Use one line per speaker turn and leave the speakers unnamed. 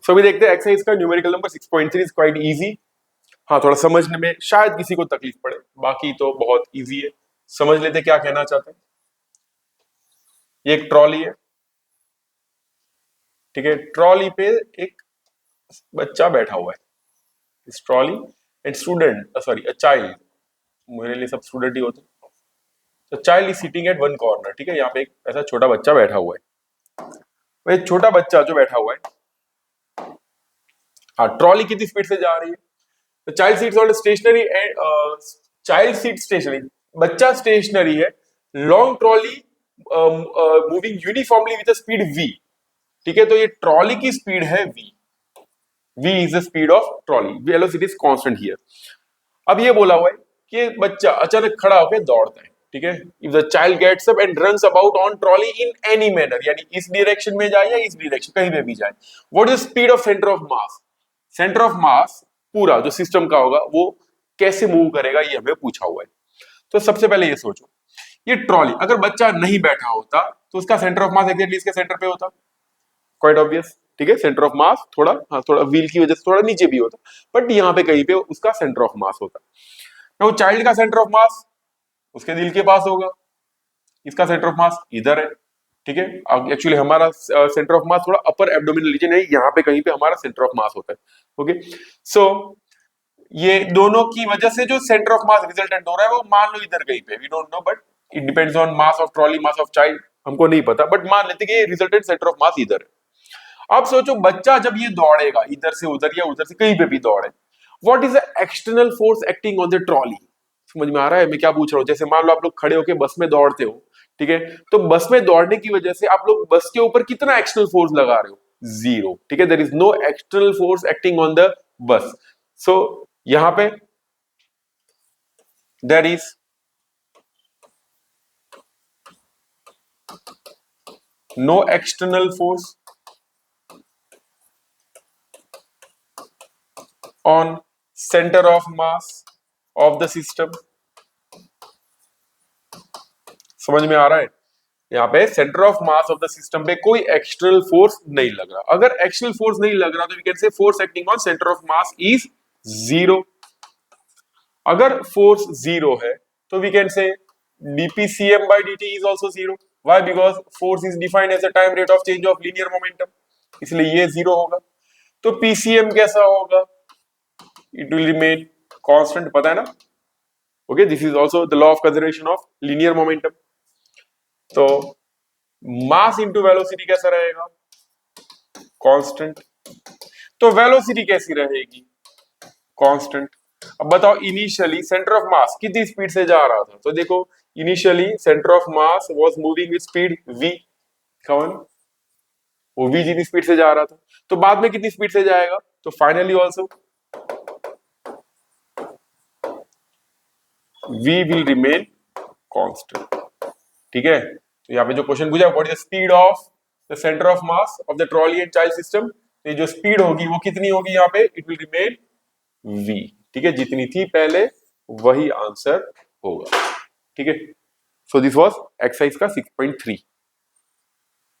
सो अभी देखते हैं एक्सरसाइज का numerical number 6.3 is quite easy. हाँ, थोड़ा समझने में शायद किसी को तकलीफ पड़े, बाकी तो बहुत इजी है। समझ लेते क्या कहना चाहते हैं। ये एक ट्रॉली है, ठीक है। ट्रॉली पे एक बच्चा बैठा हुआ है। इस trolley and student sorry a child, मेरे लिए सब स्टूडेंट ही होते हैं। तो child is sitting at one corner, ठीक है। यहाँ पे एक ऐसा छोटा बच्चा बैठा हुआ है। वह छोटा बच्चा जो बैठा हुआ है, हाँ, ट्रॉली कितनी स्पीड से जा रही है? तो child sits on stationary and child seat stationary, बच्चा स्टेशनरी है। Long trolley moving uniformly with speed v, ठीक है। तो ये ट्रॉली की स्पीड है v, v is the speed of trolley, velocity is constant here. अब ये बोला हुआ है कि बच्चा अचानक खड़ा होकर दौड़ता है, ठीक है। If the child gets up and runs about on trolley in any manner, यानी इस डायरेक्शन में जाए या इस डायरेक्शन, कहीं पे भी जाए। What is speed of centre of mass? Centre of मास पूरा जो सिस्टम का होगा वो कैसे मूव करेगा, ये हमें पूछा हुआ है। तो सबसे पहले ये सोचो, ये ट्रॉली अगर बच्चा नहीं बैठा होता तो उसका सेंटर ऑफ मास एग्जैक्टली इसके सेंटर पे होता, क्वाइट ऑब्वियस, ठीक है। सेंटर ऑफ मास थोड़ा, हाँ, थोड़ा व्हील की वजह से थोड़ा नीचे भी होता, बट यहाँ पे कहीं पे उसका सेंटर ऑफ मास होता। तो चाइल्ड का सेंटर ऑफ मास उसके दिल के पास होगा, इसका सेंटर ऑफ मास इधर है, ठीक है। एक्चुअली हमारा सेंटर ऑफ मास थोड़ा अपर एब्डोमिनल रीजन है, यहाँ पे कहीं पे हमारा सेंटर ऑफ मास होता है, ओके। सो ये दोनों की वजह से जो सेंटर ऑफ मास रिजल्टेंट हो रहा है वो मान लो इधर कहीं पे, we don't know, but it depends on mass of trolley, mass of child, हमको नहीं पता, बट मान लेते कि ये रिजल्टेंट सेंटर ऑफ मास इधर है। अब सोचो बच्चा जब ये दौड़ेगा इधर से उधर या उधर से कहीं पे भी दौड़े, what is the external force acting on the trolley? समझ में आ रहा है मैं क्या पूछ रहा हूँ? जैसे मान लो आप लोग खड़े होके बस में दौड़ते हो, ठीक है। तो बस में दौड़ने की वजह से आप लोग बस के ऊपर कितना एक्सटर्नल फोर्स लगा रहे हो? जीरो, ठीक है। There is no external force acting on the bus. So यहां पे there is no external force on centre of mass of the system. समझ में आ रहा है? यहाँ पे centre of mass of the system पे कोई एक्सटर्नल फोर्स नहीं लग रहा। अगर एक्सटर्नल फोर्स नहीं लग रहा तो we can say force acting on centre of mass is zero. अगर फोर्स जीरो है तो we can say dpcm by dt is also zero. Why? Because force is defined as the time rate of change of linear momentum, इसलिए ये zero होगा। तो pcm कैसा होगा? It will remain constant, पता है ना? Okay, this is also the law of conservation of linear momentum. तो मास इंटू वेलोसिटी कैसा रहेगा? कांस्टेंट। तो वेलोसिटी कैसी रहेगी? कांस्टेंट। अब बताओ इनिशियली सेंटर ऑफ मास कितनी स्पीड से जा रहा था? तो देखो initially centre of mass was moving with speed v, कौन? वो v जितनी स्पीड से जा रहा था। तो बाद में कितनी स्पीड से जाएगा? तो finally also v will remain constant, ठीक है। तो यहाँ पे जो क्वेश्चन पूछा what is the speed of the centre of mass of the trolley and child system, तो ये जो स्पीड होगी वो कितनी होगी? यहाँ पे इट विल रिमेन v, ठीक है। जितनी थी पहले वही आंसर होगा, ठीक है। सो दिस वाज एक्सरसाइज का 6.3।